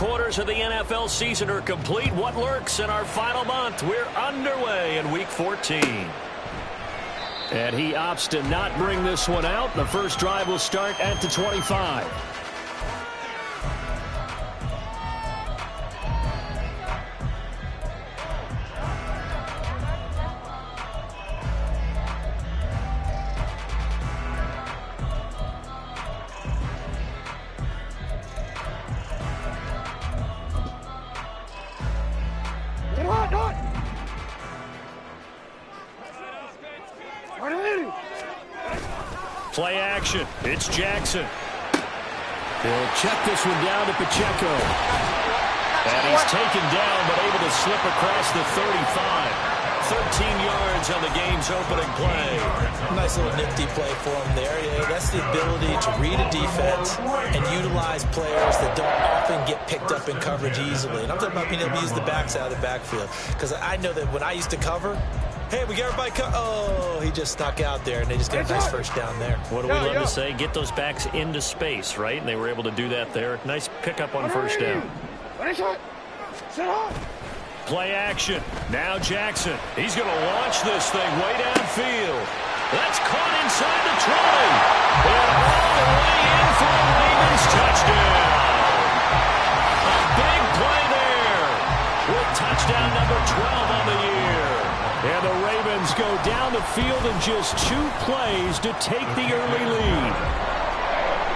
quarters of the NFL season are complete. What lurks in our final month? We're underway in Week 14. And he opts to not bring this one out. The first drive will start at the 25. Play action. It's Jackson. He'll check this one down to Pacheco. And he's taken down, but able to slip across the 35. 13 yards on the game's opening play. Nice little nifty play for him there. Yeah, that's the ability to read a defense and utilize players that don't often get picked up in coverage easily. And I'm talking about being able to use the backs out of the backfield. Because I know that when I used to cover, hey, we got everybody oh, he just stuck out there, and they just got a nice first down there. What do we love to say? Get those backs into space, right? And they were able to do that there. Nice pickup on first down. Play action. Now Jackson. He's going to launch this thing way downfield. That's caught inside the 20. And all the way in for a Ravens touchdown. A big play there with touchdown number 12 on the year. And the Ravens go down the field in just 2 plays to take the early lead.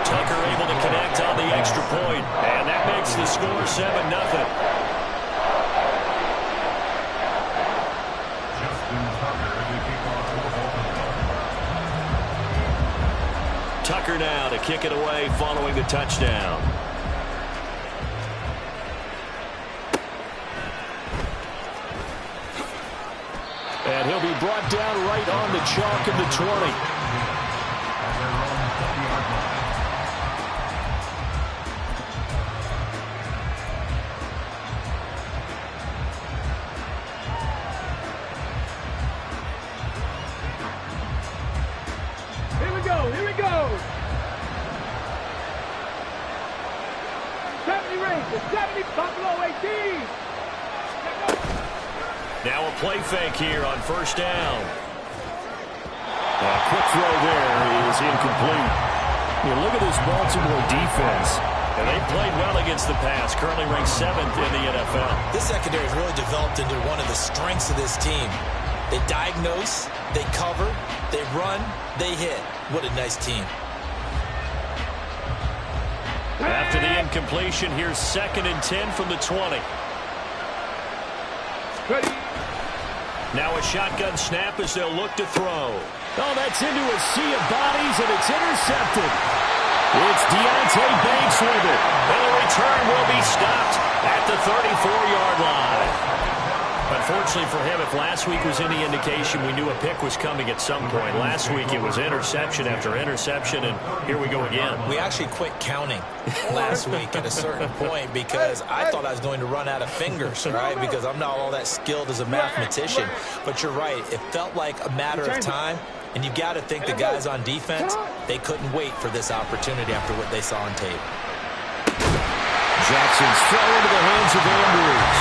Tucker able to connect on the extra point. And that makes the score 7-0. Tucker now to kick it away following the touchdown. And he'll be brought down right on the chalk of the 20. Here we go. 70 Ravens, 70 Buffalo 18. Now a play fake here on first down. A quick throw there is incomplete. You look at this Baltimore defense. And they played well against the pass. Currently ranked 7th in the NFL. This secondary has really developed into one of the strengths of this team. They diagnose, they cover, they run, they hit. What a nice team. After the incompletion, here's 2nd and 10 from the 20. Ready. Now a shotgun snap as they'll look to throw. Oh, that's into a sea of bodies, and it's intercepted. It's Deontay Banks with it. And the return will be stopped at the 34-yard line. Unfortunately for him, if last week was any indication, we knew a pick was coming at some point. Last week it was interception after interception, and here we go again. We actually quit counting last week at a certain point because I thought I was going to run out of fingers, right? Because I'm not all that skilled as a mathematician. But you're right. It felt like a matter of time, and you got to think the guys on defense, they couldn't wait for this opportunity after what they saw on tape. Jackson's throw into the hands of Andrews.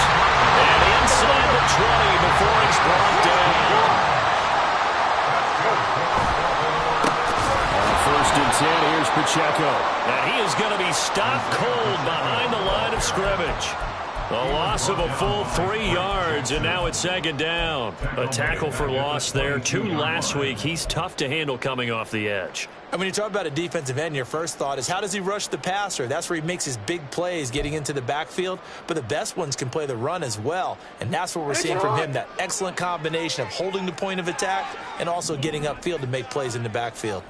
And inside the 20 before he's brought down. On 1st and 10, here's Pacheco. And he is going to be stopped cold behind the line of scrimmage. A loss of a full 3 yards, and now it's 2nd down. A tackle for loss there. 2 last week. He's tough to handle coming off the edge. And when you talk about a defensive end, your first thought is how does he rush the passer? That's where he makes his big plays getting into the backfield. But the best ones can play the run as well. And that's what we're seeing from him, that excellent combination of holding the point of attack and also getting upfield to make plays in the backfield.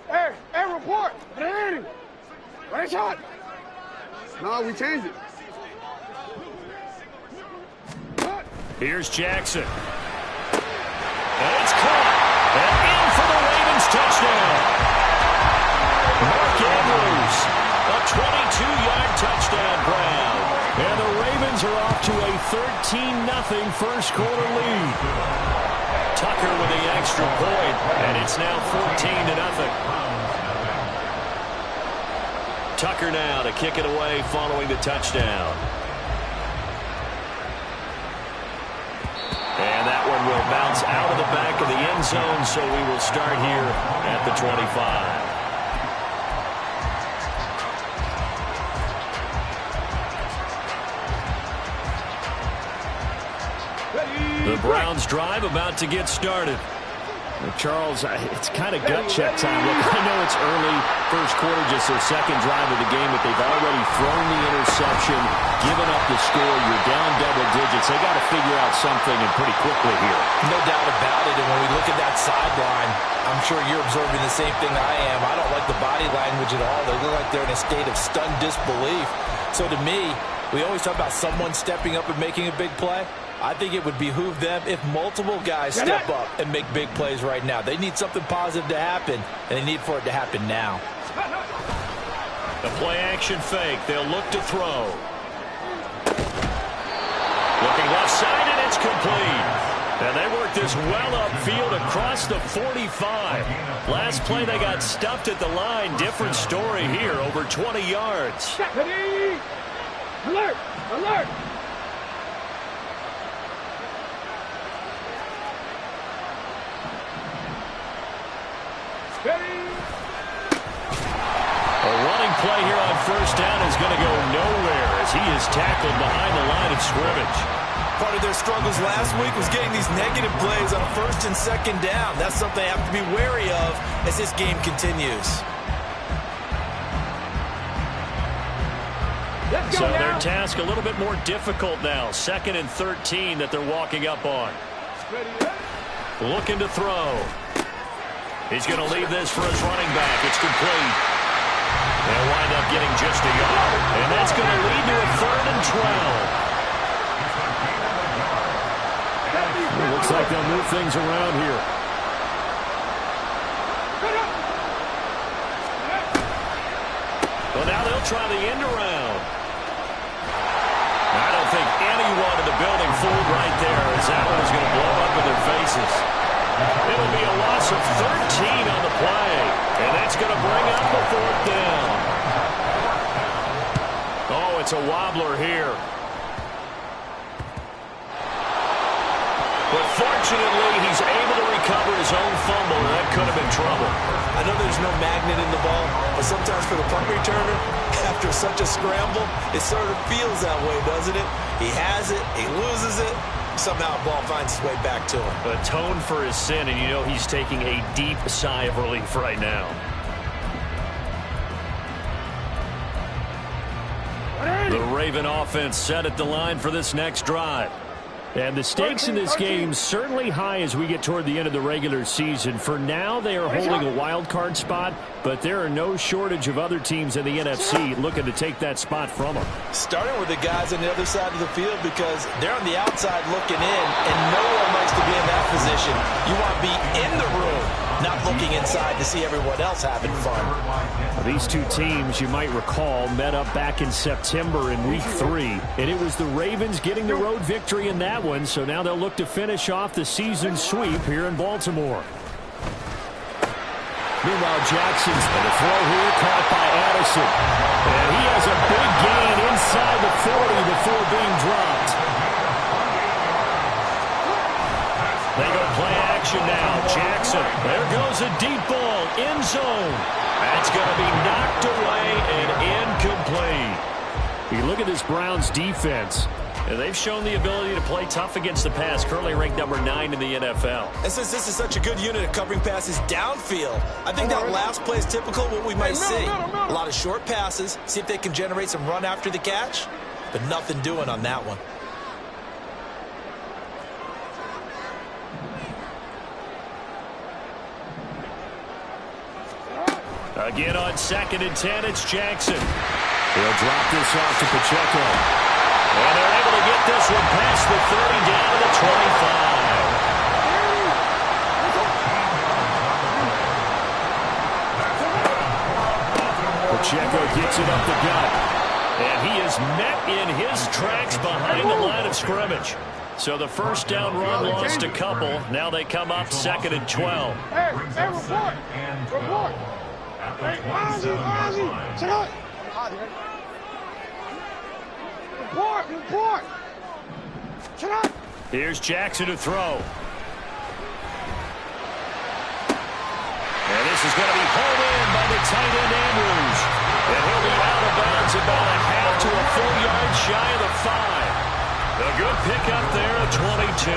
Hey, report. Right shot. No, we changed it. Here's Jackson. And it's caught. And in for the Ravens touchdown. Mark Andrews, a 22-yard touchdown grab. And the Ravens are off to a 13-0 first quarter lead. Tucker with the extra point, and it's now 14-0. Tucker now to kick it away following the touchdown. And that one will bounce out of the back of the end zone, so we will start here at the 25. The Browns drive about to get started. Well, Charles, it's kind of gut check time. Look, I know it's early, first quarter, just their second drive of the game, but they've already thrown the interception, given up the score. You're down double digits. They got to figure out something, and pretty quickly here. No doubt about it. And when we look at that sideline, I'm sure you're observing the same thing I am. I don't like the body language at all. They look like they're in a state of stunned disbelief. So to me, we always talk about someone stepping up and making a big play. I think it would behoove them if multiple guys step up and make big plays right now. They need something positive to happen, and they need for it to happen now. The play-action fake. They'll look to throw. Looking left side, and it's complete. And they worked this well upfield across the 45. Last play, they got stuffed at the line. Different story here, over 20 yards. Alert! Alert! A running play here on first down is going to go nowhere as he is tackled behind the line of scrimmage. Part of their struggles last week was getting these negative plays on first and second down. That's something they have to be wary of as this game continues. So their task a little bit more difficult now. 2nd and 13 that they're walking up on. Looking to throw. He's going to leave this for his running back. It's complete. They'll wind up getting just a yard. And that's going to lead to a 3rd and 12. It looks like they'll move things around here. Well, now they'll try the end around. I don't think anyone in the building fooled right there, as that one is going to blow up in their faces. It'll be a loss of 13 on the play, and that's going to bring up the 4th down. Oh, it's a wobbler here. But fortunately, he's able to recover his own fumble, and that could have been trouble. I know there's no magnet in the ball, but sometimes for the punt returner, after such a scramble, it sort of feels that way, doesn't it? He has it, he loses it, somehow the ball finds its way back to him. Atone for his sin, and you know he's taking a deep sigh of relief right now. The Raven offense set at the line for this next drive. And the stakes in this game certainly high as we get toward the end of the regular season. For now, they are holding a wild card spot, but there are no shortage of other teams in the NFC looking to take that spot from them. Starting with the guys on the other side of the field because they're on the outside looking in, and no one likes to be in that position. You want to be in the room, not looking inside to see everyone else having fun. These two teams, you might recall, met up back in September in Week 3, and it was the Ravens getting the road victory in that one, so now they'll look to finish off the season sweep here in Baltimore. Meanwhile, Jackson's going to throw here, caught by Addison. And he has a big gain inside the 40 before being dropped. They go play action now. Jackson, there goes a deep ball, end zone. That's going to be knocked away and incomplete. You look at this Browns defense. And they've shown the ability to play tough against the pass, currently ranked number 9 in the NFL. And since this is such a good unit of covering passes downfield, I think that last play is typical of what we might see. A lot of short passes, see if they can generate some run after the catch, but nothing doing on that one. Again on 2nd and 10, it's Jackson. They'll drop this off to Pacheco. And they're able to get this one past the 30 down to the 25. Pacheco gets it up the gut. And he is met in his tracks behind the line of scrimmage. So the first down run lost a couple. Now they come up 2nd and 12. Hey, report! Report! Hey, Ozzie, check out! Report! Shut up! Here's Jackson to throw. And this is going to be hauled in by the tight end Andrews. And he'll be out of bounds about a half to a full yard shy of the 5. A good pickup there at 22.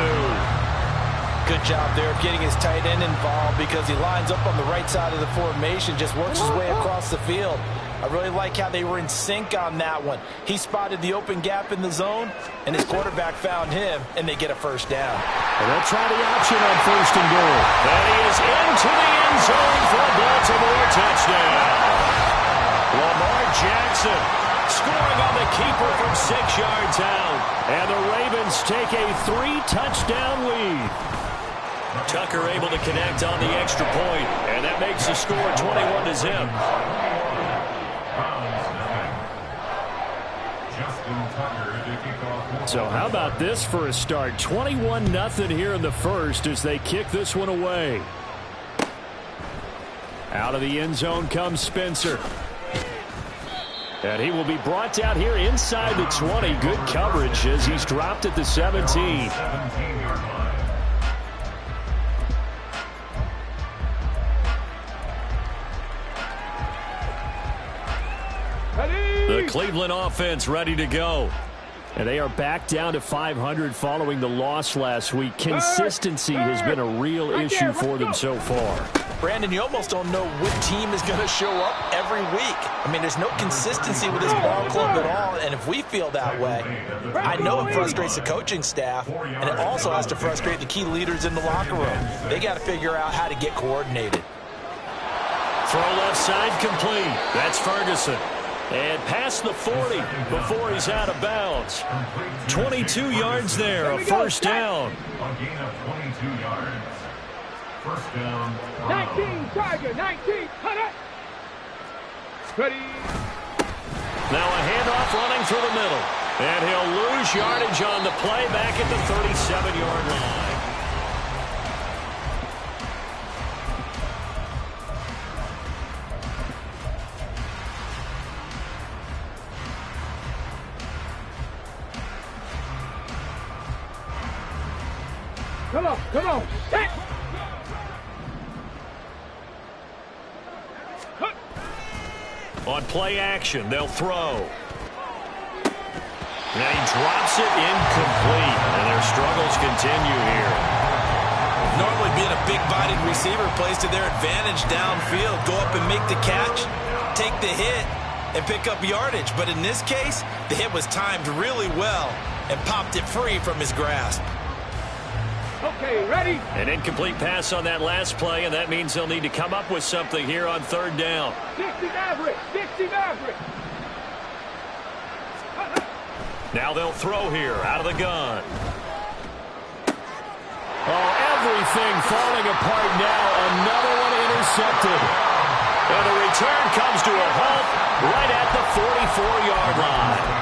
Good job there of getting his tight end involved because he lines up on the right side of the formation, just works his way across the field. I really like how they were in sync on that one. He spotted the open gap in the zone, and his quarterback found him, and they get a first down. And they'll try the option on 1st and goal. And he is into the end zone for a Baltimore touchdown. Lamar Jackson scoring on the keeper from 6 yards out. And the Ravens take a 3-touchdown lead. Tucker able to connect on the extra point, and that makes the score 21-0. So how about this for a start? 21-0 here in the first as they kick this one away. Out of the end zone comes Spencer. And he will be brought down here inside the 20. Good coverage as he's dropped at the 17. The Cleveland offense ready to go. And they are back down to 500 following the loss last week. Consistency has been a real issue for them so far. Brandon, you almost don't know which team is going to show up every week. I mean, there's no consistency with this ball club at all, and if we feel that way, I know it frustrates the coaching staff, and it also has to frustrate the key leaders in the locker room. They got to figure out how to get coordinated. Throw left side complete. That's Ferguson. And past the 40 before he's out of bounds. 22 yards there, a first down. A gain of 22 yards. First down. 19, Tiger, 19, cut it! Ready? Now a handoff running through the middle. And he'll lose yardage on the play back at the 37-yard line. Come on, set! On play action, they'll throw. Now he drops it incomplete, and their struggles continue here. Normally being a big-bodied receiver plays to their advantage downfield. Go up and make the catch, take the hit, and pick up yardage. But in this case, the hit was timed really well and popped it free from his grasp. Okay, ready? An incomplete pass on that last play, and that means they'll need to come up with something here on 3rd down. 60 Maverick, 60 Maverick. Now they'll throw here out of the gun. Oh, everything falling apart now. Another one intercepted. And the return comes to a halt right at the 44-yard line.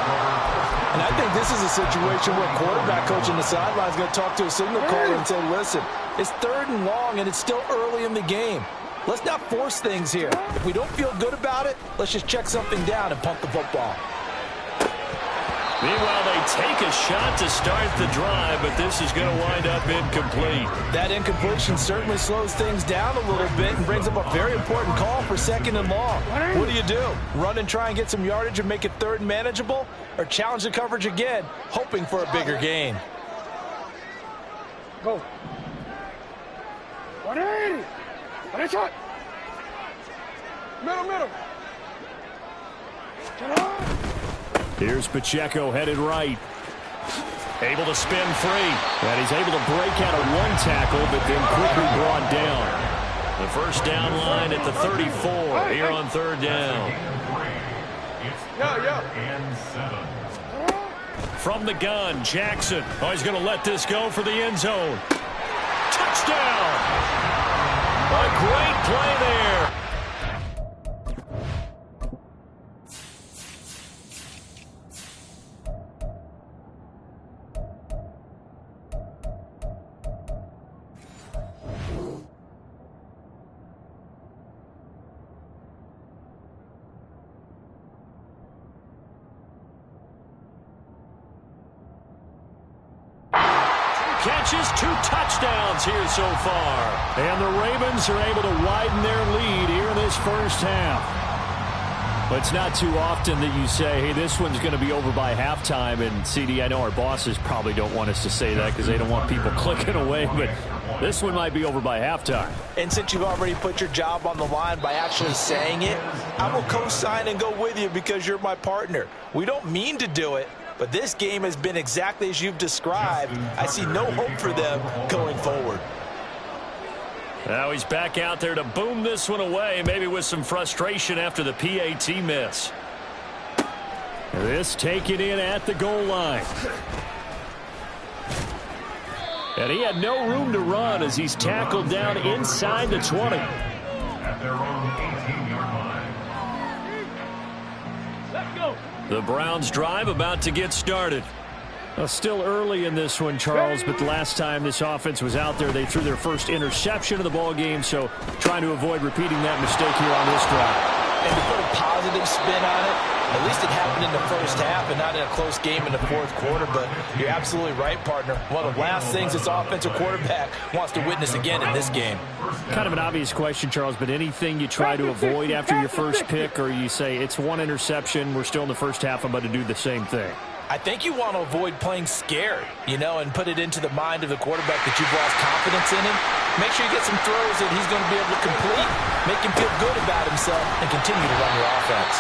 And I think this is a situation where quarterback coach on the sideline is going to talk to a signal caller and say, listen, it's 3rd and long and it's still early in the game. Let's not force things here. If we don't feel good about it, let's just check something down and punt the football. Meanwhile, they take a shot to start the drive, but this is going to wind up incomplete. That incompletion certainly slows things down a little bit and brings up a very important call for 2nd and long. What do? Run and try and get some yardage and make it 3rd and manageable? Or challenge the coverage again, hoping for a bigger gain? Go. 180. Right shot. Middle. Shut up. Here's Pacheco headed right. Able to spin free. And he's able to break out of one tackle, but then quickly brought down. The first down line at the 34 here on 3rd down. And 7. From the gun, Jackson. Oh, he's going to let this go for the end zone. Touchdown! A great play there. catches, 2 touchdowns here so far. And the Ravens are able to widen their lead here in this first half. But it's not too often that you say, hey, this one's going to be over by halftime. And, CD, I know our bosses probably don't want us to say that because they don't want people clicking away. But this one might be over by halftime. And since you've already put your job on the line by actually saying it, I will co-sign and go with you because you're my partner. We don't mean to do it, but this game has been exactly as you've described. I see no hope for them going forward. Now he's back out there to boom this one away, maybe with some frustration after the PAT miss. This taken in at the goal line. And he had no room to run as he's tackled down inside the 20. At their own 18-yard line. Let's go. The Browns drive about to get started. Well, still early in this one, Charles, but the last time this offense was out there, they threw their first interception of the ball game, so trying to avoid repeating that mistake here on this drive. And to put a positive spin on it, at least it happened in the first half and not in a close game in the fourth quarter, but you're absolutely right, partner. One of the last things this offensive quarterback wants to witness again in this game. Kind of an obvious question, Charles, but anything you try to avoid after your first pick, or you say it's one interception, we're still in the first half, I'm about to do the same thing? I think you want to avoid playing scared, and put it into the mind of the quarterback that you've lost confidence in him. Make sure you get some throws that he's going to be able to complete, make him feel good about himself, and continue to run your offense.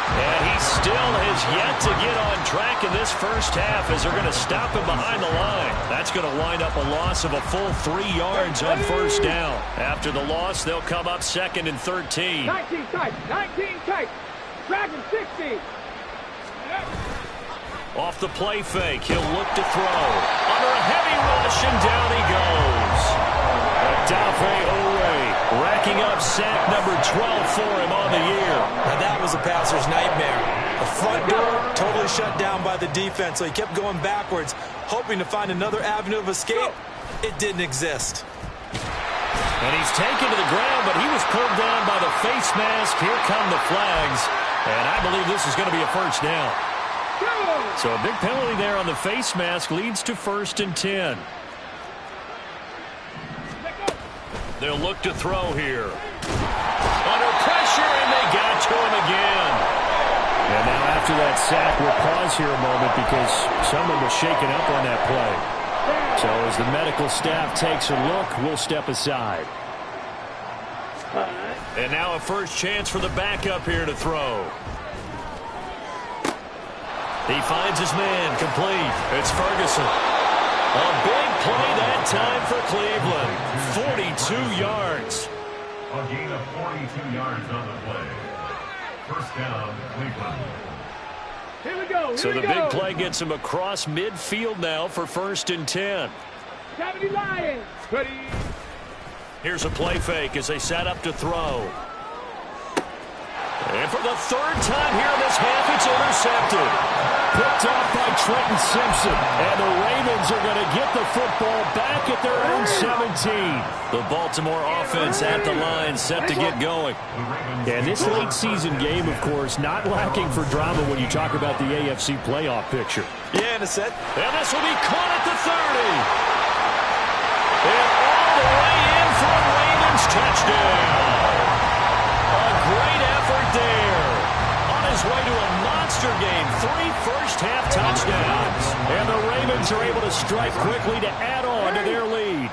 And he still has yet to get on track in this first half as they're going to stop him behind the line. That's going to wind up a loss of a full 3 yards on first down. After the loss, they'll come up 2nd and 13. 19 tight, 19 tight. Dragon 60. Off the play fake, he'll look to throw. Under a heavy rush, and down he goes. Odafe Oweh racking up sack number 12 for him on the year. Now that was a passer's nightmare. The front door totally shut down by the defense, so he kept going backwards, hoping to find another avenue of escape. It didn't exist. And he's taken to the ground, but he was pulled down by the face mask. Here come the flags, and I believe this is going to be a first down. So a big penalty there on the face mask leads to 1st and 10. They'll look to throw here. Under pressure, and they got to him again. And now after that sack, we'll pause here a moment because someone was shaken up on that play. So as the medical staff takes a look, we'll step aside. And now a first chance for the backup here to throw. He finds his man, complete. It's Ferguson. A big play that time for Cleveland. 42 yards. A gain of 42 yards on the play. First down, Cleveland. Here we go. So the big play gets him across midfield now for 1st and 10. 70 Lions. Ready. Here's a play fake as they set up to throw. And for the 3rd time here in this half, it's intercepted. Picked off by Trenton Simpson. And the Ravens are going to get the football back at their own 17. The Baltimore offense at the line set to get going. And this late season game, of course, not lacking for drama when you talk about the AFC playoff picture. Yeah, in a set. And this will be caught at the 30. And all the way in for a Ravens touchdown. A great effort there. On his way to a monster game. 3 first-half touchdowns. And the Ravens are able to strike quickly to add on to their lead.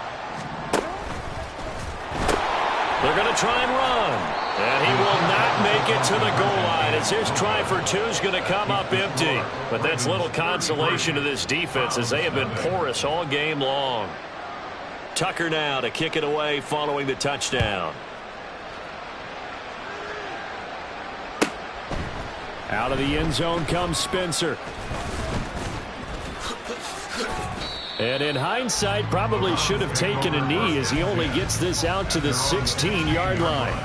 They're going to try and run. And he will not make it to the goal line as his try for 2 is going to come up empty. But that's little consolation to this defense as they have been porous all game long. Tucker now to kick it away following the touchdown. Out of the end zone comes Spencer. And in hindsight, probably should have taken a knee as he only gets this out to the 16-yard line.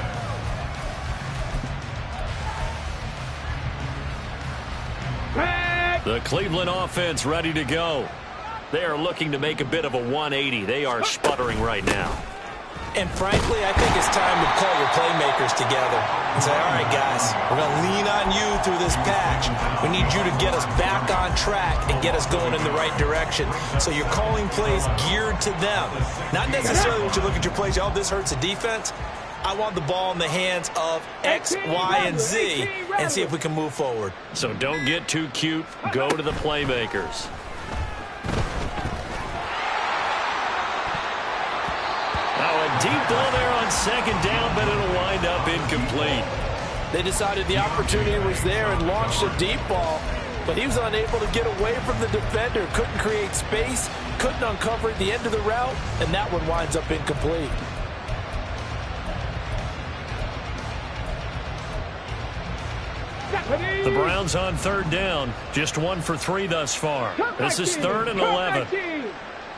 The Cleveland offense ready to go. They are looking to make a bit of a 180. They are sputtering right now. And frankly, I think it's time to call your playmakers together and say, all right, guys, we're going to lean on you through this patch. We need you to get us back on track and get us going in the right direction. So you're calling plays geared to them. Not necessarily when you look at your plays, oh, this hurts the defense. I want the ball in the hands of X, Y, and Z and see if we can move forward. So don't get too cute. Go to the playmakers. A deep ball there on second down, but it'll wind up incomplete. They decided the opportunity was there and launched a deep ball, but he was unable to get away from the defender, couldn't create space, couldn't uncover the end of the route, and that one winds up incomplete. The Browns on third down, just 1 for 3 thus far. This is 3rd and 11.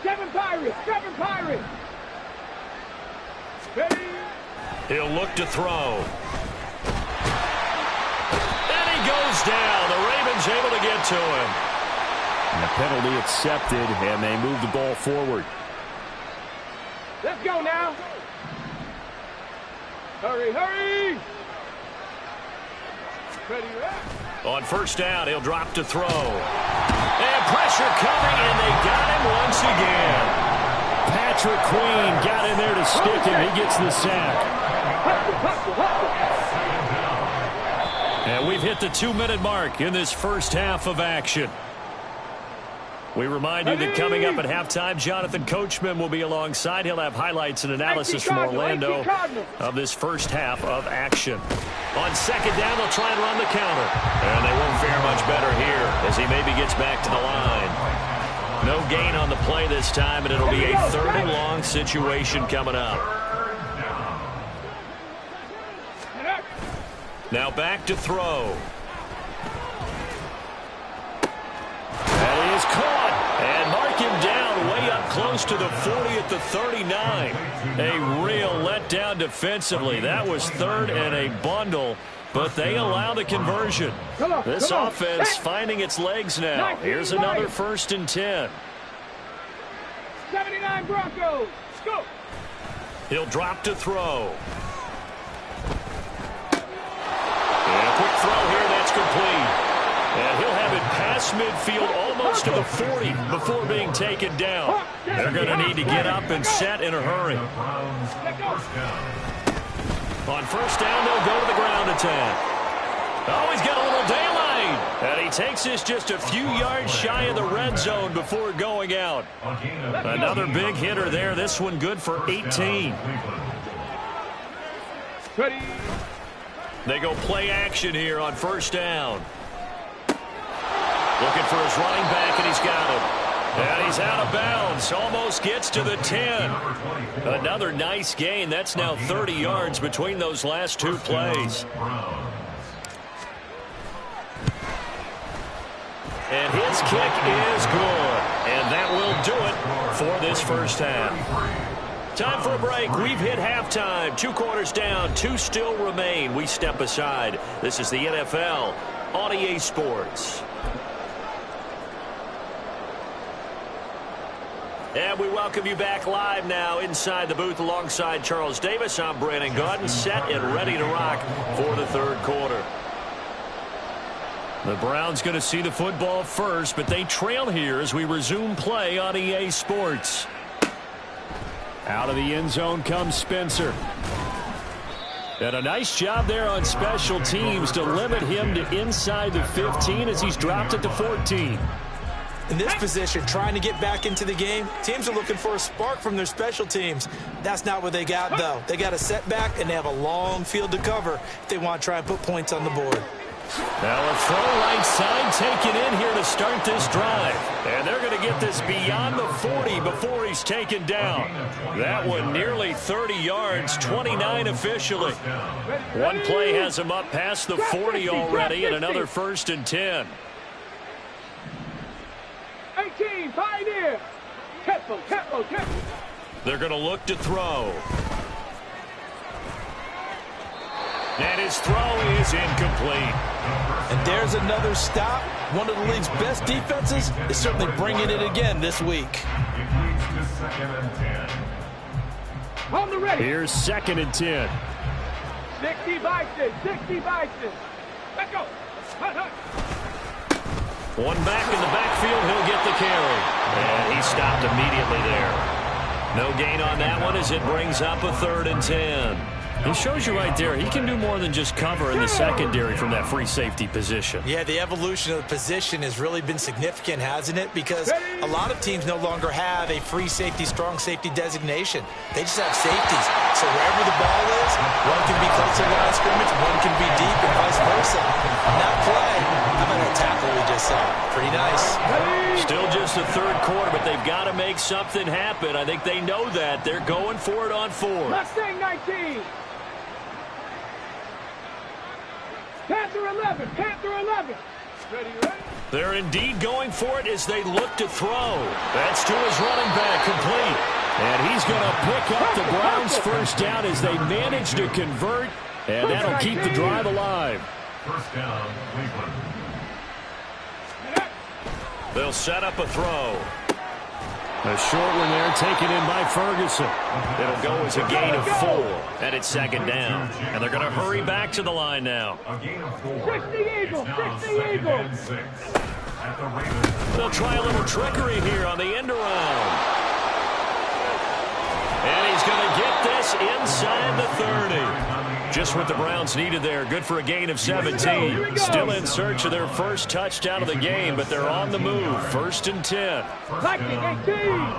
7 Pirates. He'll look to throw. And he goes down. The Ravens able to get to him. And the penalty accepted, and they move the ball forward. Let's go now. Hurry. On first down, he'll drop to throw. And pressure coming, and they got him once again. Patrick Queen got in there to stick him. He gets the sack. And we've hit the 2-minute mark in this first half of action. We remind you that coming up at halftime, Jonathan Coachman will be alongside. He'll have highlights and analysis from Orlando of this first half of action. On second down, they'll try and run the counter. And they won't fare much better here as he maybe gets back to the line. No gain on the play this time, and it'll be a 3rd and long situation coming up. Now back to throw. That is caught. And mark him down way up close to the 40 at the 39. A real letdown defensively. That was 3rd and a bundle, but they allow the conversion. This offense finding its legs now. Here's another 1st and 10. 79 Broncos. Go. He'll drop to throw. And a quick throw here, that's complete. And he'll have it past midfield almost to the 40 before being taken down. They're going to need to get up and set in a hurry. On first down, they'll go to the ground attack. Oh, he's got a little daylight. And he takes this just a few yards shy of the red zone before going out. Another big hitter there. This one good for 18. Ready. They go play action here on first down. Looking for his running back, and he's got him. And he's out of bounds. Almost gets to the 10. Another nice gain. That's now 30 yards between those last 2 plays. And his kick is good. And that will do it for this first half. Time for a break. We've hit halftime. 2 quarters down. 2 still remain. We step aside. This is the NFL on EA Sports. And we welcome you back live now inside the booth alongside Charles Davis. I'm Brandon Gaudin, set and ready to rock for the 3rd quarter. The Browns going to see the football first, but they trail here as we resume play on EA Sports. Out of the end zone comes Spencer. And a nice job there on special teams to limit him to inside the 15 as he's dropped it to 14. In this position, trying to get back into the game, teams are looking for a spark from their special teams. That's not what they got, though. They got a setback, and they have a long field to cover if they want to try and put points on the board. Now a throw right side taken in here to start this drive. And they're going to get this beyond the 40 before he's taken down. That one nearly 30 yards, 29 officially. One play has him up past the 40 already, and another 1st and 10. 18, Pioneer. Tempo. They're going to look to throw. And his throw is incomplete. And there's another stop. One of the league's best defenses is certainly bringing it again this week. On the ready. Here's 2nd and 10. 60 Bison. 60 Bison. Let's go. Hut, hut. One back in the backfield. He'll get the carry. And he stopped immediately there. No gain on that one as it brings up a 3rd and 10. It shows you right there, he can do more than just cover in the secondary from that free safety position. Yeah, the evolution of the position has really been significant, hasn't it? Because a lot of teams no longer have a free safety, strong safety designation. They just have safeties. So wherever the ball is, one can be close to the line of scrimmage, one can be deep, and vice versa. On that play, how about that tackle we just saw? Pretty nice. Still just the 3rd quarter, but they've got to make something happen. I think they know that. They're going for it on 4th. Mustang 19. Panther 11. Panther 11. Ready, ready. They're indeed going for it as they look to throw. That's to his running back, complete. And he's going to pick up the Browns' first down as they manage to convert, and that'll keep the drive alive. First down, Cleveland. They'll set up a throw. A short one there taken in by Ferguson. It'll go as a gain of 4, and it's 2nd down. And they're going to hurry back to the line now. A gain of 4. 60 Eagles. It's now 60 2nd Eagles. and 6 at the Ravens. They'll try a little trickery here on the end around. And he's going to get this inside the 30. Just what the Browns needed there. Good for a gain of 17. Still in search of their first touchdown of the game, but they're on the move. 1st and 10. Lightning 18.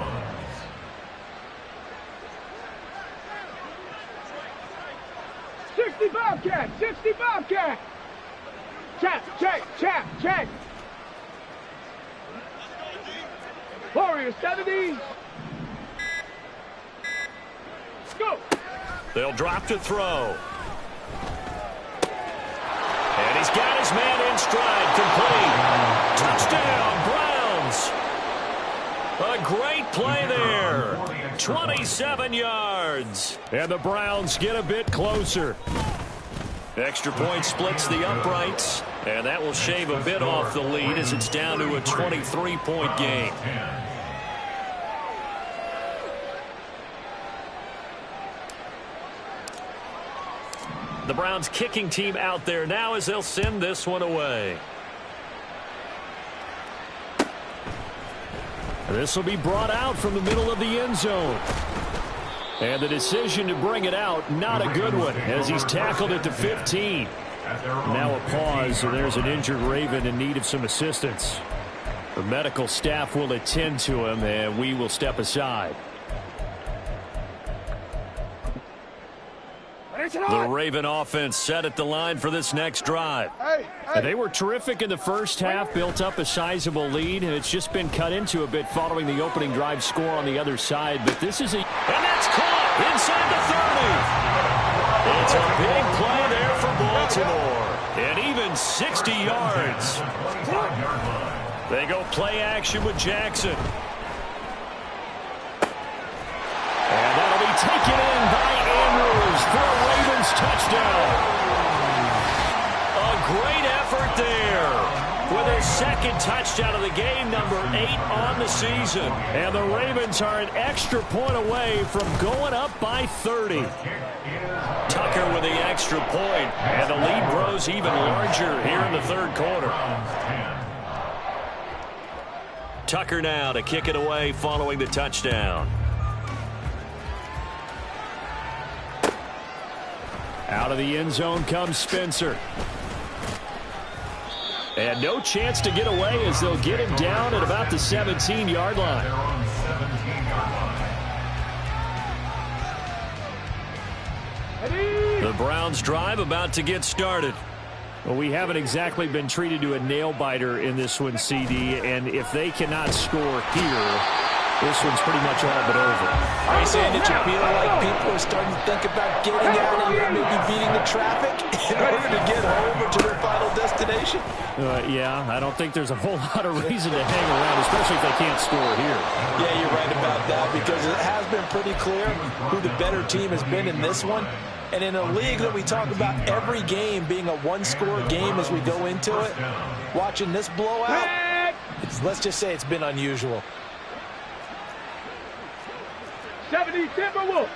Bobcat. 60 Bobcat. Check. Warriors 70. Go. They'll drop to throw. And he's got his man in stride, complete. Touchdown, Browns. A great play there. 27 yards. And the Browns get a bit closer. Extra point splits the uprights, and that will shave a bit off the lead as it's down to a 23-point game. The Browns kicking team out there now as they'll send this one away. This will be brought out from the middle of the end zone. And the decision to bring it out, not a good one, as he's tackled at the 15. Now a pause, and there's an injured Raven in need of some assistance. The medical staff will attend to him, and we will step aside. The Raven offense set at the line for this next drive. And they were terrific in the first half, built up a sizable lead, and it's just been cut into a bit following the opening drive score on the other side. But this is a... And that's caught inside the 30. It's a big play there for Baltimore. And even 60 yards. They go play action with Jackson. And that'll be taken in by Andrews for a Ravens touchdown. A great effort there with his 2nd touchdown of the game, number 8 on the season. And the Ravens are an extra point away from going up by 30. Tucker with the extra point, and the lead grows even larger here in the 3rd quarter. Tucker now to kick it away following the touchdown. Out of the end zone comes Spencer. And no chance to get away as they'll get him down at about the 17-yard line. The Browns drive about to get started. Well, we haven't exactly been treated to a nail-biter in this one, CD, and if they cannot score here, this one's pretty much all but over. Are you saying that you feel like people are starting to think about getting out of here, maybe beating the traffic in order to get home or to their final destination? Yeah, I don't think there's a whole lot of reason to hang around, especially if they can't score here. Yeah, you're right about that, because it has been pretty clear who the better team has been in this one. And in a league that we talk about every game being a one-score game as we go into it, watching this blowout, let's just say it's been unusual. 70 Timberwolves.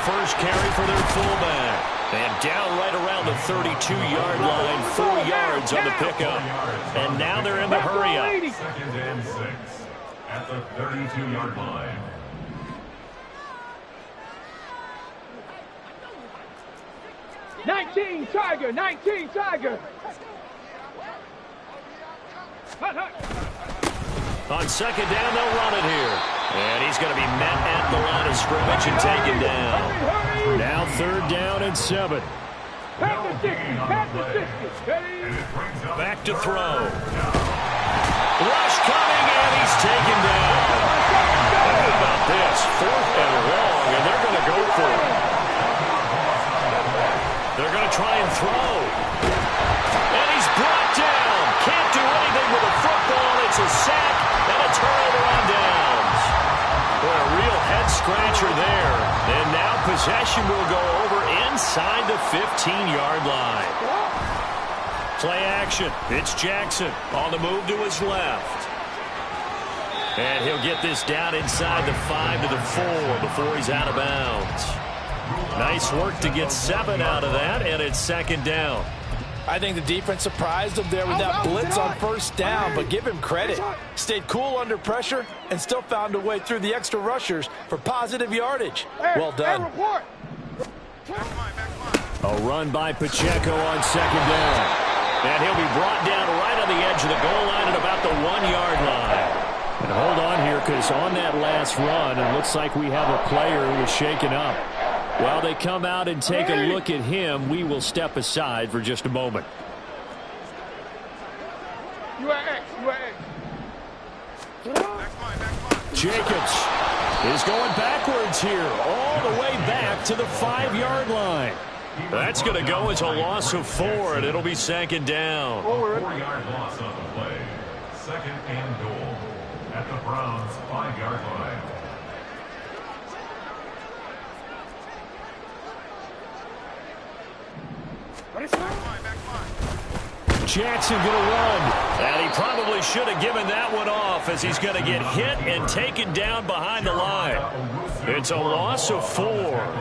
first carry for their fullback. And down right around the 32-yard line, 4 yards on the pickup. And now they're in the hurry-up. 2nd and 6 at the 32-yard line. Nineteen Tiger. On second down, they'll run it here. And he's going to be met at the line of scrimmage and taken down. Now 3rd down and 7. Back to 60. Back to throw. Rush coming, and he's taken down. And how about this? 4th and long, and they're going to go for it. They're going to try and throw. And he's brought down. Can't do anything with a football. It's a sack and a turnover on downs. Boy, a real head-scratcher there. And now possession will go over inside the 15-yard line. Play action. It's Jackson on the move to his left. And he'll get this down inside the 5 to the 4 before he's out of bounds. Nice work to get 7 out of that, and it's 2nd down. I think the defense surprised him there with that blitz on 1st down, but give him credit. Stayed cool under pressure and still found a way through the extra rushers for positive yardage. Well done. A run by Pacheco on 2nd down. And he'll be brought down right on the edge of the goal line at about the 1-yard line. And hold on here, because on that last run, it looks like we have a player who is shaken up. While they come out and take a look at him, we will step aside for just a moment. Jacobs is going backwards here, all the way back to the 5-yard line. That's going to go as a loss of 4, and it'll be 2nd down. 4-yard loss on the play. 2nd and goal at the Browns' 5-yard line. Jackson going to run. And he probably should have given that one off as he's going to get hit and taken down behind the line. It's a loss of 4.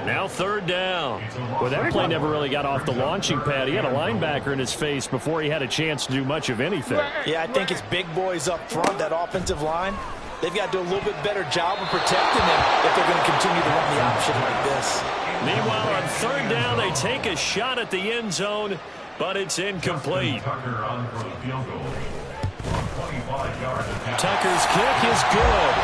Now 3rd down. Well, that play never really got off the launching pad. He had a linebacker in his face before he had a chance to do much of anything. Yeah, I think it's big boys up front, that offensive line. They've got to do a little bit better job of protecting them if they're going to continue to run the option like this. Meanwhile, on 3rd down, they take a shot at the end zone, but it's incomplete. Tucker on for the field goal. 25 yards. Tucker's kick is good.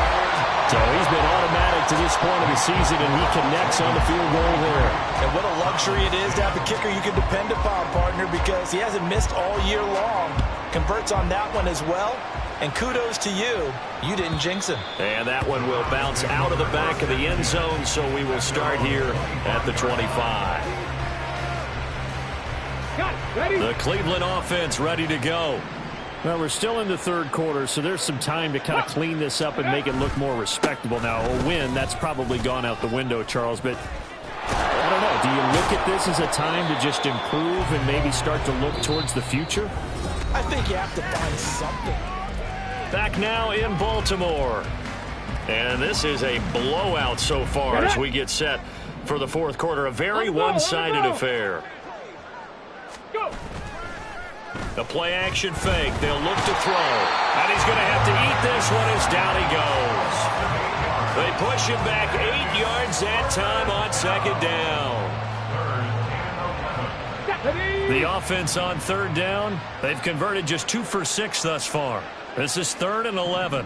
So he's been automatic to this point of the season, and he connects on the field goal there. And what a luxury it is to have a kicker you can depend upon, partner, because he hasn't missed all year long. Converts on that one as well. And kudos to you. You didn't jinx him. And that one will bounce out of the back of the end zone, so we will start here at the 25. The Cleveland offense ready to go. Well, we're still in the 3rd quarter, so there's some time to kind of clean this up and make it look more respectable. Now, a win, that's probably gone out the window, Charles, but I don't know. Do you look at this as a time to just improve and maybe start to look towards the future? I think you have to find something. Back now in Baltimore. And this is a blowout so far as we get set for the 4th quarter. A very one-sided affair. The play-action fake. They'll look to throw. And he's going to have to eat this one as down he goes. They push him back 8 yards that time on 2nd down. The offense on 3rd down, they've converted just 2 for 6 thus far. This is 3rd and 11.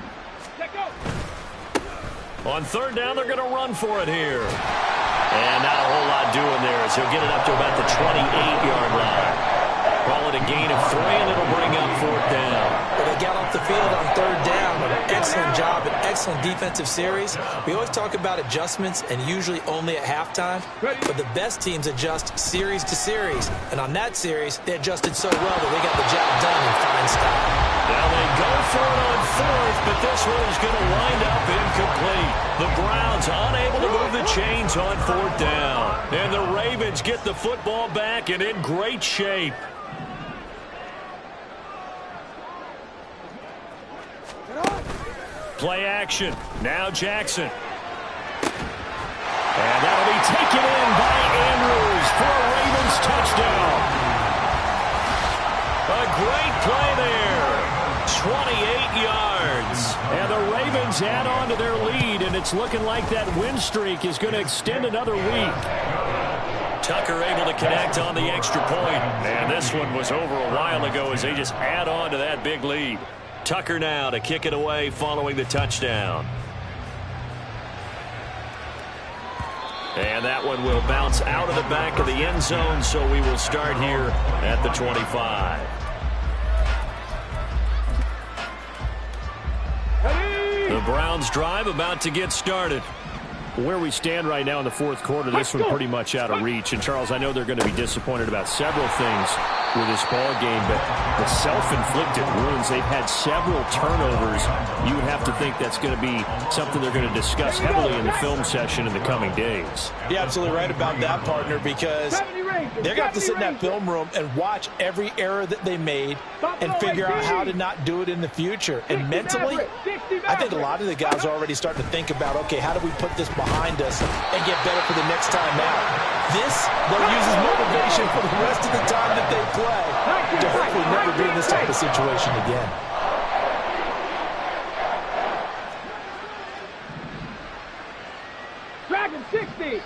On 3rd down, they're going to run for it here. And not a whole lot doing there as he'll get it up to about the 28-yard line. Call it a gain of 3, and it'll bring up 4th down. But they got off the field on 3rd down. An excellent job, an excellent defensive series. We always talk about adjustments, and usually only at halftime. But the best teams adjust series to series. And on that series, they adjusted so well that they got the job done in fine style. Now they go for it on 4th, but this one is going to wind up incomplete. The Browns unable to move the chains on 4th down. And the Ravens get the football back and in great shape. Play action. Now Jackson. And that'll be taken in by Andrews for a Ravens touchdown. A great play there. 28 yards. And the Ravens add on to their lead, and it's looking like that win streak is going to extend another week. Tucker able to connect on the extra point. And this one was over a while ago as they just add on to that big lead. Tucker now to kick it away following the touchdown. And that one will bounce out of the back of the end zone, so we will start here at the 25. The Browns drive about to get started. Where we stand right now in the fourth quarter, this one pretty much out of reach. And, Charles, I know they're going to be disappointed about several things with this ball game, but the self-inflicted wounds, they've had several turnovers. You would have to think that's going to be something they're going to discuss heavily in the film session in the coming days. You're absolutely right about that, partner, because they're going to have to sit in that film room and watch every error that they made and figure out how to not do it in the future. And mentally, I think a lot of the guys are already starting to think about, okay, how do we put this behind us and get better for the next time out? This, they'll use as motivation for the rest of the time that they play to hopefully never be in this type of situation again. Dragon 60.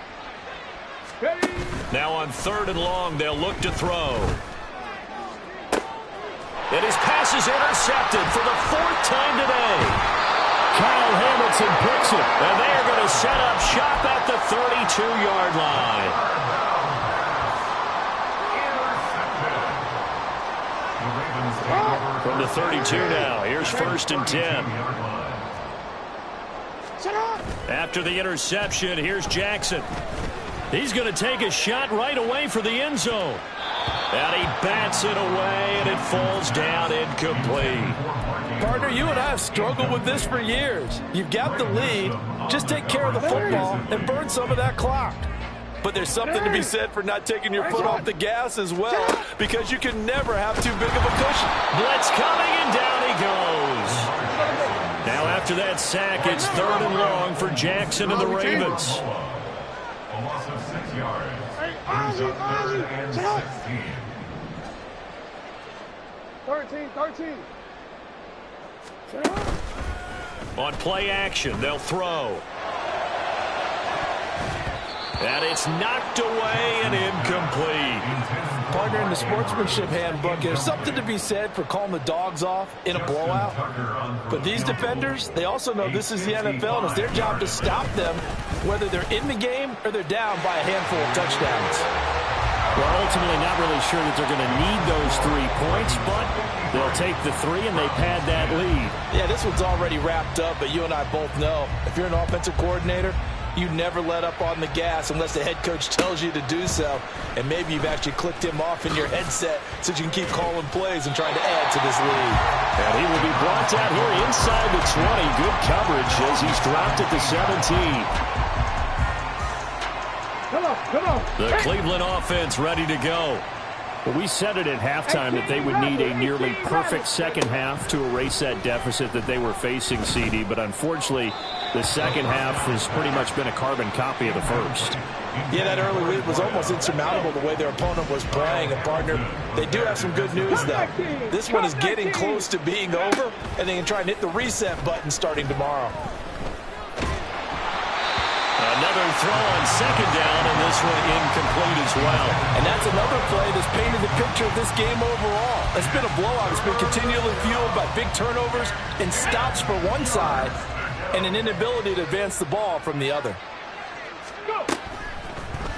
Now on 3rd and long, they'll look to throw. And his pass is intercepted for the 4th time today. Kyle Hamilton picks it. And they are going to set up shop at the 32-yard line. From the 32 now, here's 1st and 10. After the interception, here's Jackson. He's going to take a shot right away for the end zone. And he bats it away, and it falls down incomplete. Partner, you and I have struggled with this for years. You've got the lead. Just take care of the football and burn some of that clock. But there's something to be said for not taking your foot off the gas as well, because you can never have too big of a cushion. Blitz coming, and down he goes. Now after that sack, it's 3rd and long for Jackson and the Ravens. A loss of 6 yards. Brings up 3rd and 16. 13. On play action, they'll throw. And it's knocked away and incomplete. Partner, in the sportsmanship handbook, there's something to be said for calling the dogs off in a blowout. But these defenders, they also know this is the NFL, and it's their job to stop them, whether they're in the game or they're down by a handful of touchdowns. Well, ultimately not really sure that they're going to need those 3 points, but they'll take the 3 and they pad that lead. Yeah, this one's already wrapped up, but you and I both know if you're an offensive coordinator, you never let up on the gas unless the head coach tells you to do so. And maybe you've actually clicked him off in your headset so you can keep calling plays and trying to add to this lead. And he will be brought down here inside the 20. Good coverage as he's dropped at the 17. Come on. The Cleveland offense ready to go. Well, we said it at halftime that they would need a nearly perfect second half to erase that deficit that they were facing, CD. But unfortunately, the second half has pretty much been a carbon copy of the first. Yeah, that early lead was almost insurmountable the way their opponent was playing. And, partner, they do have some good news, though. This one is getting close to being over, and they can try and hit the reset button starting tomorrow. Another throw on 2nd down, and this one incomplete as well. And that's another play that's painted the picture of this game overall. It's been a blowout. It's been continually fueled by big turnovers and stops for one side and an inability to advance the ball from the other.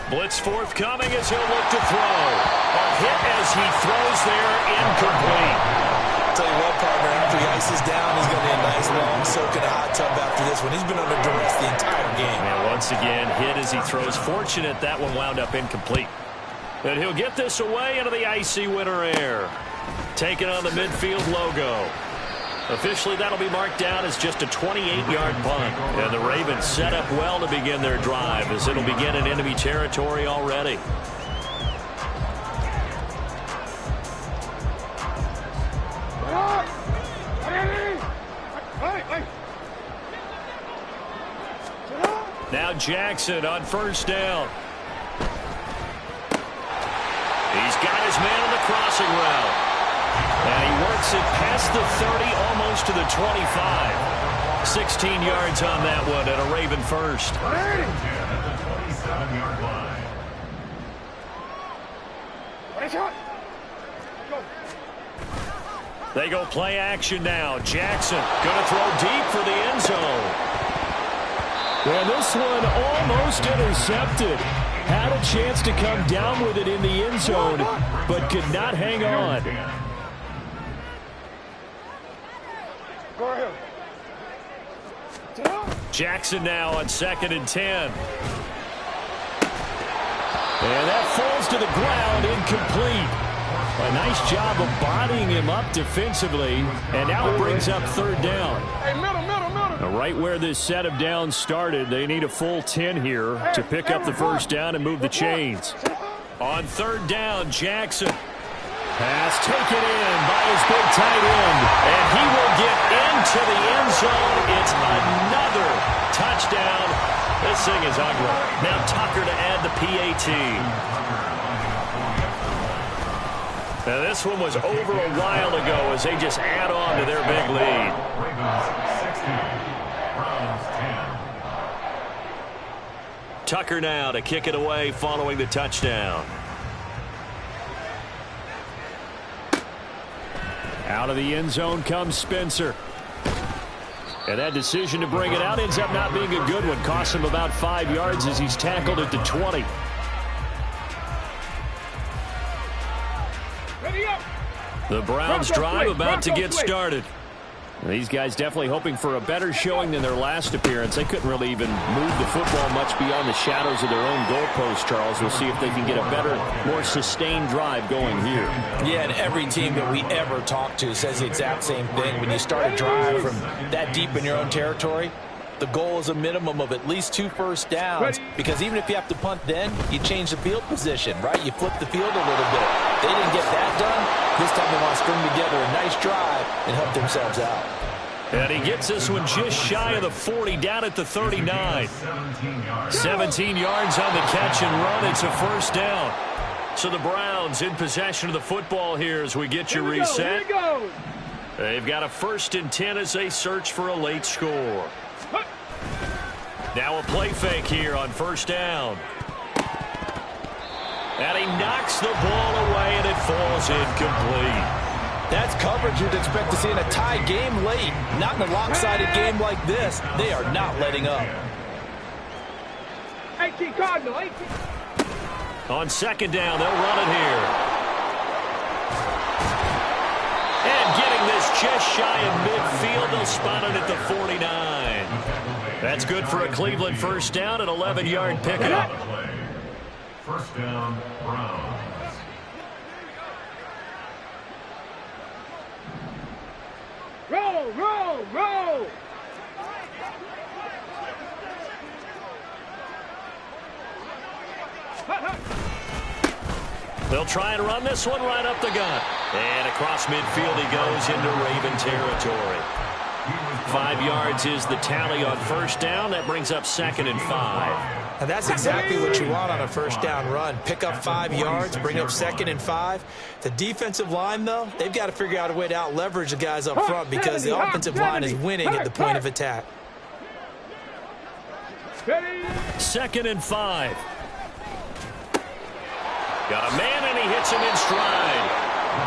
Blitz forthcoming as he'll look to throw. A hit as he throws there, incomplete. I'll tell you what, partner, after he ices down, he's going to be a nice long soak in a hot tub after this one. He's been under duress the entire game. And once again, hit as he throws. Fortunate that one wound up incomplete. And he'll get this away into the icy winter air. Taking on the midfield logo. Officially, that'll be marked down as just a 28-yard punt. And the Ravens set up well to begin their drive as it'll begin in enemy territory already. Now Jackson on first down. He's got his man on the crossing route. And he works it past the 30, almost to the 25. 16 yards on that one and a Raven first. At the 27-yard line. They go play action now. Jackson going to throw deep for the end zone. And this one almost intercepted. Had a chance to come down with it in the end zone, but could not hang on. Go ahead. Jackson now on 2nd and 10. And that falls to the ground, incomplete. A nice job of bodying him up defensively, and now it brings up 3rd down. Hey, middle. Right where this set of downs started, they need a full 10 here to pick up the first down and move the chains. On 3rd down, Jackson. Pass taken in by his big tight end. And he will get into the end zone. It's another touchdown. This thing is ugly. Now Tucker to add the PAT. Now this one was over a while ago as they just add on to their big lead. Ravens 60, Browns 10. Tucker now to kick it away following the touchdown. Out of the end zone comes Spencer. And that decision to bring it out ends up not being a good one. Costs him about 5 yards as he's tackled at the 20. The Browns drive about to get started. These guys definitely hoping for a better showing than their last appearance. They couldn't really even move the football much beyond the shadows of their own goalpost, Charles. We'll see if they can get a better, more sustained drive going here. Yeah, and every team that we ever talk to says the exact same thing. When you start a drive from that deep in your own territory, the goal is a minimum of at least 2 first downs, because even if you have to punt then, you change the field position, right? You flip the field a little bit. They didn't get that done. This time they want to string together a nice drive and help themselves out. And he gets this one just shy of the 40, down at the 39. 17 yards on the catch and run. It's a first down. So the Browns in possession of the football here as we get you reset. They've got a 1st and 10 as they search for a late score. Now a play fake here on 1st down. And he knocks the ball away, and it falls incomplete. That's coverage you'd expect to see in a tie game late. Not in a lopsided game like this. They are not letting up. 18 Cardinal, 18. On 2nd down, they'll run it here. And getting this just shy of midfield, they'll spot it at the 49. That's good for a Cleveland first down, an 11-yard pickup. 1st down, Browns. Roll! They'll try and run this one right up the gut. And across midfield he goes into Raven territory. 5 yards is the tally on 1st down. That brings up 2nd and 5. And that's exactly what you want on a 1st down run. Pick up 5 yards, bring up 2nd and 5. The defensive line, though, they've got to figure out a way to out-leverage the guys up front because the offensive line is winning at the point of attack. 2nd and 5. Got a man, and he hits him in stride.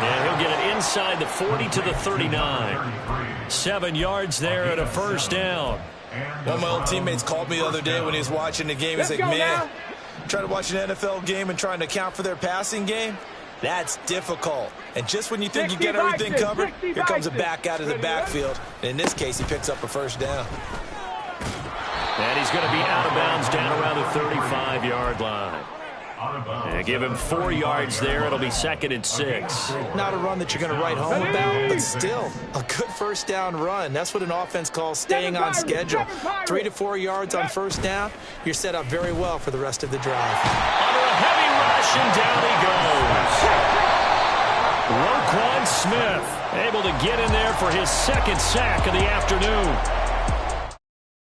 And he'll get it inside the 40 to the 39. 7 yards there at a 1st down. One of my old teammates called me the other day when he was watching the game. He's like, man, trying to watch an NFL game and trying to account for their passing game, that's difficult. And just when you think you get everything covered, here comes a back out of the backfield. And in this case, he picks up a 1st down. And he's going to be out of bounds down around the 35-yard line. And give him 4 yards there. It'll be 2nd and 6. Not a run that you're going to write home about, but still a good 1st down run. That's what an offense calls staying on schedule. 3 to 4 yards on 1st down. You're set up very well for the rest of the drive. Under a heavy rush, and down he goes. Roquan Smith able to get in there for his 2nd sack of the afternoon.